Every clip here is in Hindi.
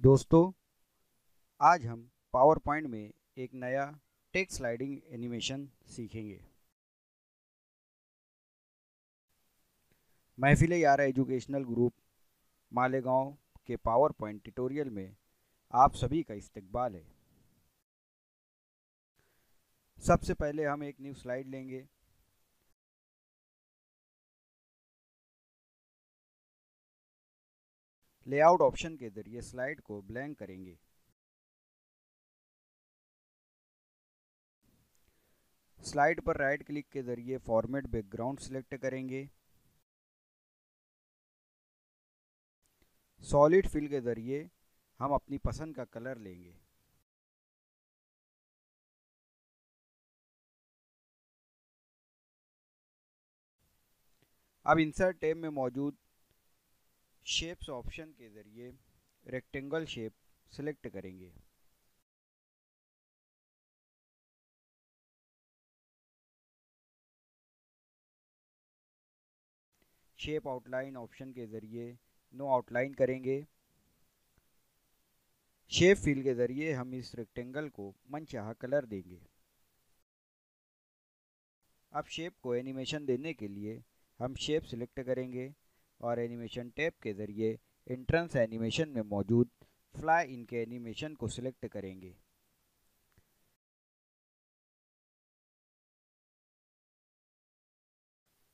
दोस्तों, आज हम पावर पॉइंट में एक नया टेक्स्ट स्लाइडिंग एनिमेशन सीखेंगे। महफिल यार एजुकेशनल ग्रुप मालेगांव के पावर पॉइंट ट्यूटोरियल में आप सभी का इस्तकबाल है। सबसे पहले हम एक न्यू स्लाइड लेंगे। लेआउट ऑप्शन के जरिए स्लाइड को ब्लैंक करेंगे। स्लाइड पर राइट क्लिक के जरिए फॉर्मेट बैकग्राउंड सिलेक्ट करेंगे। सॉलिड फिल के जरिए हम अपनी पसंद का कलर लेंगे। अब इंसर्ट टैब में मौजूद शेप्स ऑप्शन के जरिए रेक्टेंगल शेप सिलेक्ट करेंगे। शेप आउटलाइन ऑप्शन के जरिए नो आउटलाइन करेंगे। शेप फिल के जरिए हम इस रेक्टेंगल को मनचाहा कलर देंगे। अब शेप को एनिमेशन देने के लिए हम शेप सिलेक्ट करेंगे और एनिमेशन टैब के जरिए एंट्रेंस एनिमेशन में मौजूद फ्लाई इन के एनिमेशन को सिलेक्ट करेंगे।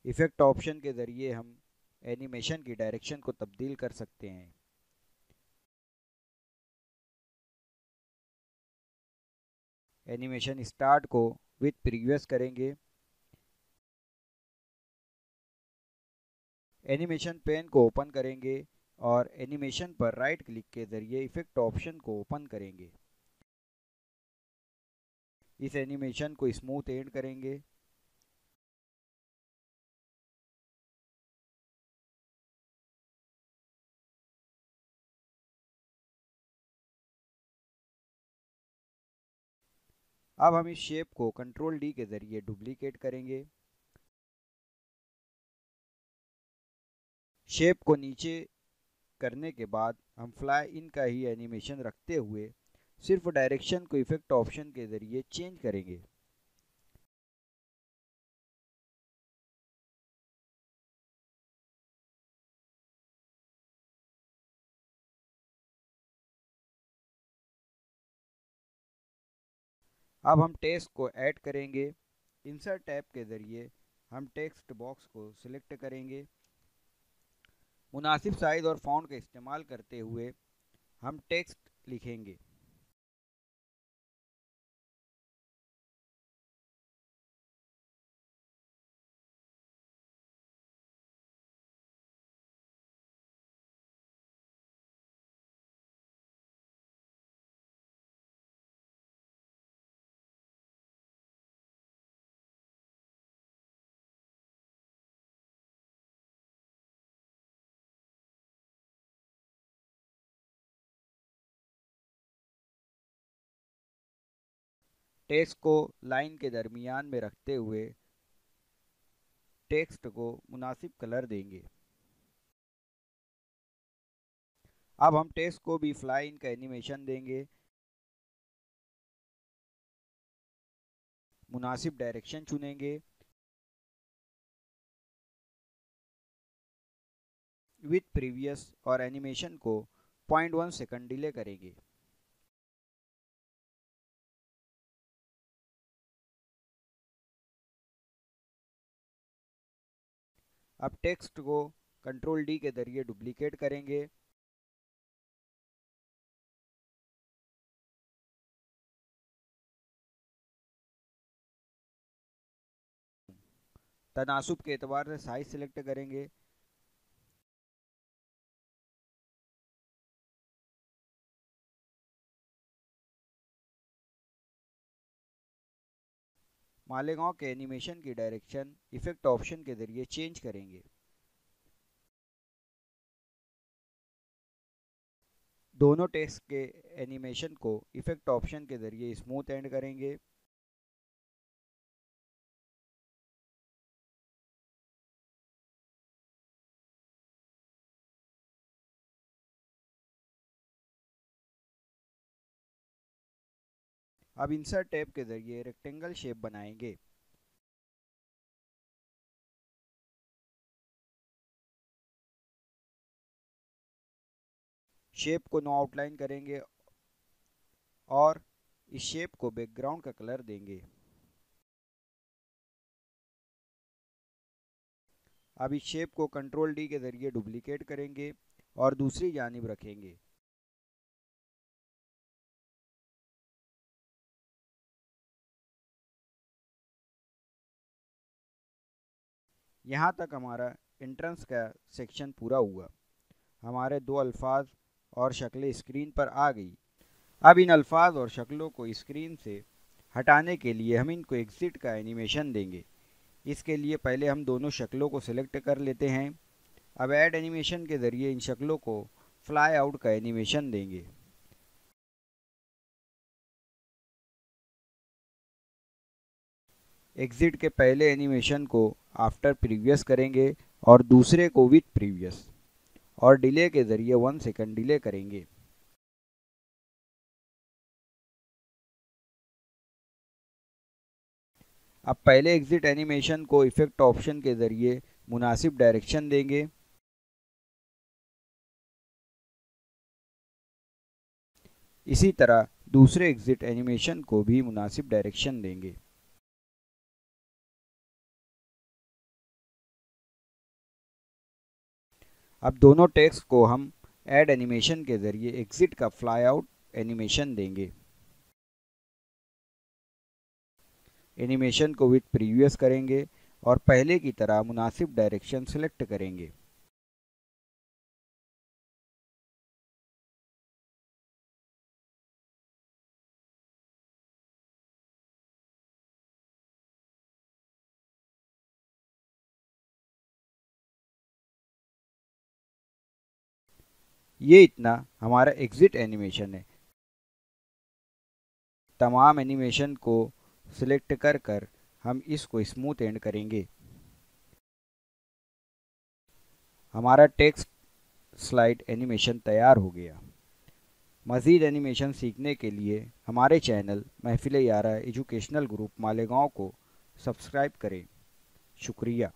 इफेक्ट ऑप्शन के जरिए हम एनिमेशन की डायरेक्शन को तब्दील कर सकते हैं। एनिमेशन स्टार्ट को विथ प्रीवियस करेंगे। एनिमेशन पेन को ओपन करेंगे और एनिमेशन पर राइट क्लिक के जरिए इफेक्ट ऑप्शन को ओपन करेंगे। इस एनिमेशन को स्मूथ एंड करेंगे। अब हम इस शेप को कंट्रोल डी के जरिए डुप्लीकेट करेंगे। शेप को नीचे करने के बाद हम फ्लाई इन का ही एनिमेशन रखते हुए सिर्फ डायरेक्शन को इफेक्ट ऑप्शन के जरिए चेंज करेंगे। अब हम टेक्स्ट को ऐड करेंगे। इंसर्ट टैब के जरिए हम टेक्स्ट बॉक्स को सिलेक्ट करेंगे। मुनासिब साइज और फॉन्ट का इस्तेमाल करते हुए हम टेक्स्ट लिखेंगे। टेक्स्ट को लाइन के दरमियान में रखते हुए टेक्स्ट को मुनासिब कलर देंगे। अब हम टेक्स्ट को भी फ्लाई इन का एनिमेशन देंगे। मुनासिब डायरेक्शन चुनेंगे। विथ प्रीवियस और एनिमेशन को 0.1 सेकंड डिले करेंगे। अब टेक्स्ट को कंट्रोल डी के जरिए डुप्लीकेट करेंगे। तनासुब के एतबार से साइज सिलेक्ट करेंगे। मालेगांव के एनिमेशन की डायरेक्शन इफेक्ट ऑप्शन के जरिए चेंज करेंगे। दोनों टेक्स्ट के एनिमेशन को इफेक्ट ऑप्शन के जरिए स्मूथ एंड करेंगे। अब इंसर्ट टैब के जरिए रेक्टेंगल शेप बनाएंगे। शेप को नो आउटलाइन करेंगे और इस शेप को बैकग्राउंड का कलर देंगे। अब इस शेप को कंट्रोल डी के जरिए डुप्लीकेट करेंगे और दूसरी जानिब रखेंगे। यहाँ तक हमारा एंट्रेंस का सेक्शन पूरा हुआ। हमारे दो अल्फाज और शक्लें स्क्रीन पर आ गई। अब इन अल्फाज और शक्लों को स्क्रीन से हटाने के लिए हम इनको एग्जिट का एनिमेशन देंगे। इसके लिए पहले हम दोनों शक्लों को सिलेक्ट कर लेते हैं। अब ऐड एनिमेशन के ज़रिए इन शक्लों को फ्लाई आउट का एनिमेशन देंगे। एग्जिट के पहले एनिमेशन को आफ्टर प्रीवियस करेंगे और दूसरे को विथ प्रीवियस, और डिले के ज़रिए 1 सेकंड डिले करेंगे। अब पहले एग्जिट एनिमेशन को इफेक्ट ऑप्शन के ज़रिए मुनासिब डायरेक्शन देंगे। इसी तरह दूसरे एग्जिट एनिमेशन को भी मुनासिब डायरेक्शन देंगे। अब दोनों टेक्स्ट को हम ऐड एनिमेशन के ज़रिए एग्जिट का फ्लाई आउट एनिमेशन देंगे। एनिमेशन को विथ प्रीवियस करेंगे और पहले की तरह मुनासिब डायरेक्शन सेलेक्ट करेंगे। ये इतना हमारा एग्जिट एनिमेशन है। तमाम एनिमेशन को सिलेक्ट कर हम इसको स्मूथ एंड करेंगे। हमारा टेक्स्ट स्लाइड एनिमेशन तैयार हो गया। मज़ीद एनिमेशन सीखने के लिए हमारे चैनल महफिल यारा एजुकेशनल ग्रुप मालेगांव को सब्सक्राइब करें। शुक्रिया।